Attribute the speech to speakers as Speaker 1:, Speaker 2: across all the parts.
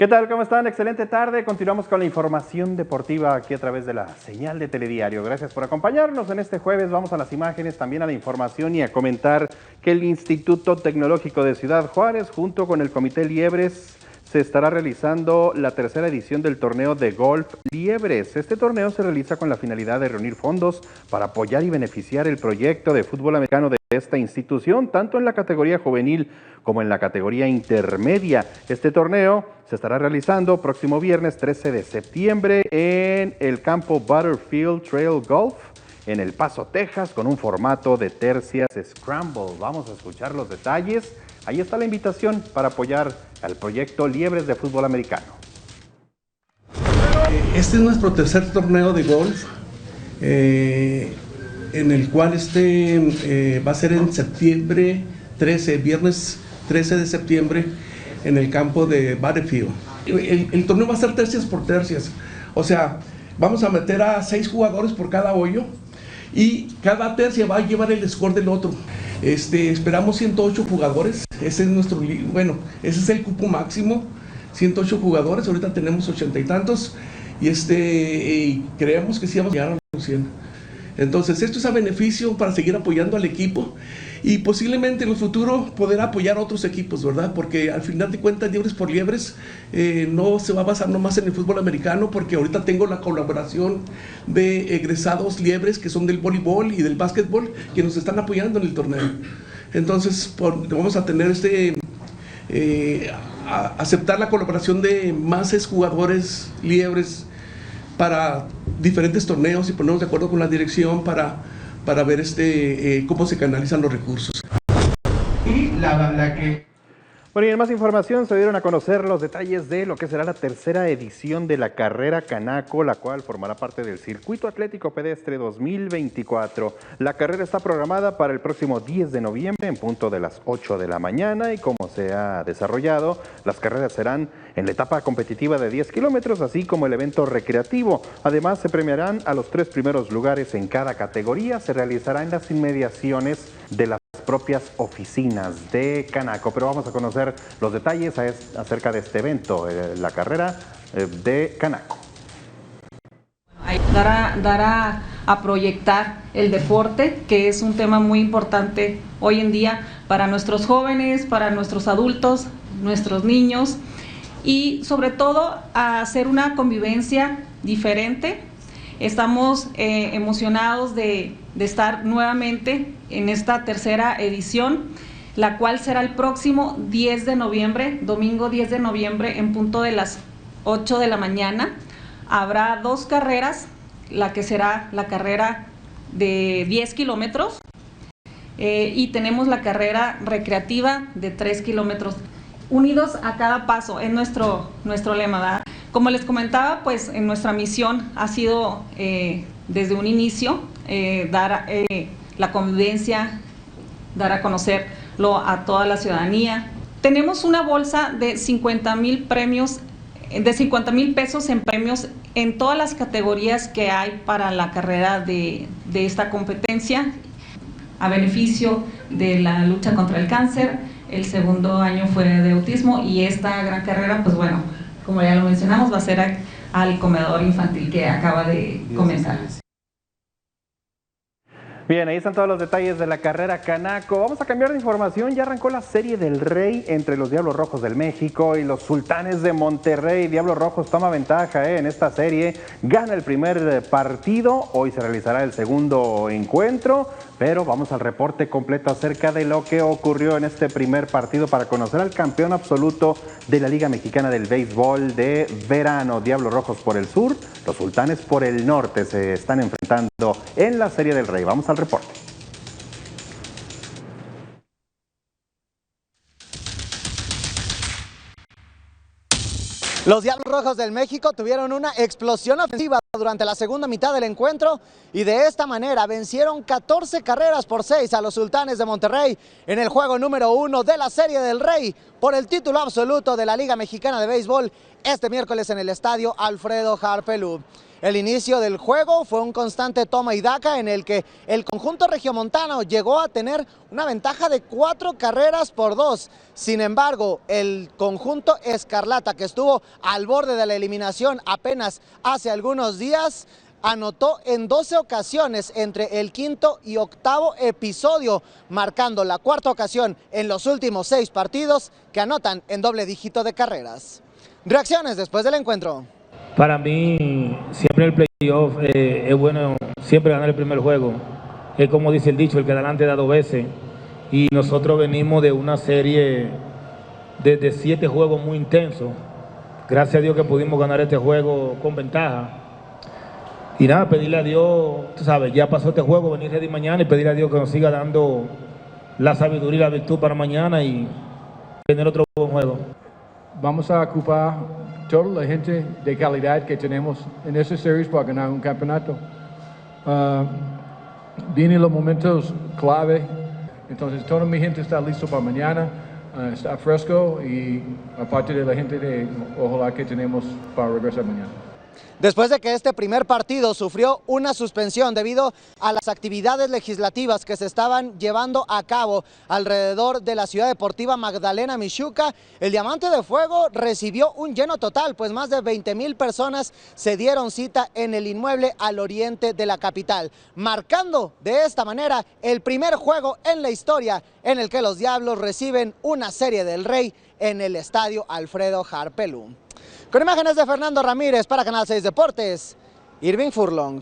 Speaker 1: ¿Qué tal? ¿Cómo están? Excelente tarde. Continuamos con la información deportiva aquí a través de la señal de Telediario. Gracias por acompañarnos en este jueves. Vamos a las imágenes, también a la información y a comentar que el Instituto Tecnológico de Ciudad Juárez, junto con el Comité Liebres, se estará realizando la tercera edición del torneo de golf Liebres. Este torneo se realiza con la finalidad de reunir fondos para apoyar y beneficiar el proyecto de fútbol americano de esta institución, tanto en la categoría juvenil como en la categoría intermedia. Este torneo se estará realizando próximo viernes 13 de septiembre en el campo Butterfield Trail Golf en El Paso, Texas, con un formato de tercias Scramble. Vamos a escuchar los detalles. Ahí está la invitación para apoyar al proyecto Liebres de fútbol americano.
Speaker 2: Este es nuestro tercer torneo de golf, en el cual va a ser en septiembre 13, viernes 13 de septiembre, en el campo de Butterfield. El torneo va a ser tercias por tercias, o sea, vamos a meter a 6 jugadores por cada hoyo y cada tercia va a llevar el score del otro. Esperamos 108 jugadores, ese es el cupo máximo, 108 jugadores, ahorita tenemos 80 y tantos, y creemos que sí vamos a llegar a los 100. Entonces esto es a beneficio para seguir apoyando al equipo y posiblemente en el futuro poder apoyar a otros equipos, ¿verdad? Porque al final de cuentas Liebres por Liebres no se va a basar nomás en el fútbol americano, porque ahorita tengo la colaboración de egresados Liebres que son del voleibol y del básquetbol que nos están apoyando en el torneo. Entonces vamos a tener aceptar la colaboración de más jugadores Liebres para diferentes torneos y ponernos de acuerdo con la dirección para ver cómo se canalizan los recursos. Y
Speaker 1: Bueno, y en más información se dieron a conocer los detalles de lo que será la tercera edición de la Carrera Canaco, la cual formará parte del Circuito Atlético Pedestre 2024. La carrera está programada para el próximo 10 de noviembre en punto de las 8 de la mañana y como se ha desarrollado, las carreras serán en la etapa competitiva de 10 kilómetros, así como el evento recreativo. Además, se premiarán a los 3 primeros lugares en cada categoría. Se realizará en las inmediaciones de las propias oficinas de Canaco. Pero vamos a conocer los detalles acerca de este evento, la carrera de Canaco.
Speaker 3: Dar a proyectar el deporte, que es un tema muy importante hoy en día para nuestros jóvenes, para nuestros adultos, nuestros niños, y sobre todo a hacer una convivencia diferente. Estamos emocionados de estar nuevamente en esta tercera edición, la cual será el próximo 10 de noviembre, domingo 10 de noviembre, en punto de las 8 de la mañana. Habrá 2 carreras, la que será la carrera de 10 kilómetros y tenemos la carrera recreativa de 3 kilómetros. Unidos a cada paso, es nuestro lema, ¿verdad? Como les comentaba, pues en nuestra misión ha sido desde un inicio dar la convivencia, dar a conocerlo a toda la ciudadanía. Tenemos una bolsa de 50,000 premios, de 50,000 pesos en premios en todas las categorías que hay para la carrera de esta competencia, a beneficio de la lucha contra el cáncer. El segundo año fue de autismo y esta gran carrera, pues bueno, como ya lo mencionamos, va a ser al comedor infantil que acaba de comenzar.
Speaker 1: Bien, ahí están todos los detalles de la carrera Canaco. Vamos a cambiar de información. Ya arrancó la Serie del Rey entre los Diablos Rojos del México y los Sultanes de Monterrey. Diablos Rojos toma ventaja en esta serie, gana el primer partido. Hoy se realizará el segundo encuentro, pero vamos al reporte completo acerca de lo que ocurrió en este primer partido para conocer al campeón absoluto de la Liga Mexicana del Béisbol de verano. Diablos Rojos por el sur, los Sultanes por el norte se están enfrentando en la Serie del Rey. Vamos al reporte.
Speaker 4: Los Diablos Rojos del México tuvieron una explosión ofensiva durante la segunda mitad del encuentro y de esta manera vencieron 14 carreras por 6 a los Sultanes de Monterrey en el juego número 1 de la Serie del Rey por el título absoluto de la Liga Mexicana de Béisbol este miércoles en el estadio Alfredo Harpelú. El inicio del juego fue un constante toma y daca en el que el conjunto regiomontano llegó a tener una ventaja de 4 carreras por 2. Sin embargo, el conjunto escarlata, que estuvo al borde de la eliminación apenas hace algunos días, anotó en 12 ocasiones entre el quinto y octavo episodio, marcando la cuarta ocasión en los últimos 6 partidos que anotan en doble dígito de carreras. Reacciones después del encuentro.
Speaker 5: Para mí, siempre el playoff es bueno, siempre ganar el primer juego. Es como dice el dicho, el que adelante da 2 veces. Y nosotros venimos de una serie de 7 juegos muy intensos. Gracias a Dios que pudimos ganar este juego con ventaja. Y nada, pedirle a Dios, tú sabes, ya pasó este juego, venir ready mañana y pedirle a Dios que nos siga dando la sabiduría y la virtud para mañana y tener otro buen juego.
Speaker 6: Vamos a ocupar toda la gente de calidad que tenemos en esta series para ganar un campeonato. Vienen los momentos clave, entonces toda mi gente está listo para mañana, está fresco y aparte de la gente ojalá que tenemos para regresar mañana.
Speaker 4: Después de que este primer partido sufrió una suspensión debido a las actividades legislativas que se estaban llevando a cabo alrededor de la ciudad deportiva Magdalena Mixhuca, el Diamante de Fuego recibió un lleno total, pues más de 20,000 personas se dieron cita en el inmueble al oriente de la capital, marcando de esta manera el primer juego en la historia en el que los Diablos reciben una Serie del Rey en el estadio Alfredo Harpelú. Con imágenes de Fernando Ramírez para Canal 6 Deportes, Irving Furlong.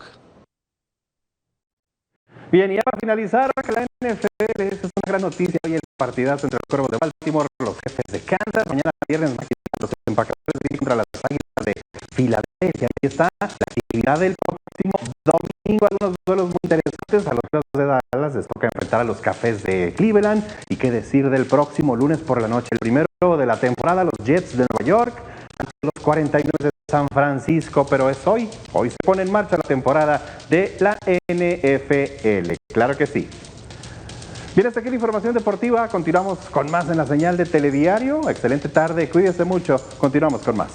Speaker 1: Bien, y ya para finalizar, la NFL, esa es una gran noticia hoy el partidazo entre los Cuervos de Baltimore, los Jefes de Kansas, mañana viernes los empacadores contra las Águilas de Filadelfia. Ahí está la actividad del próximo domingo, algunos duelos muy interesantes. A los Bravos de Dallas les toca enfrentar a los Cafés de Cleveland, y qué decir del próximo lunes por la noche, el primero de la temporada, los Jets de Nueva York, los 49 de San Francisco, pero es hoy se pone en marcha la temporada de la NFL, claro que sí. Bien, hasta aquí la información deportiva, continuamos con más en la señal de Telediario. Excelente tarde, cuídese mucho, continuamos con más.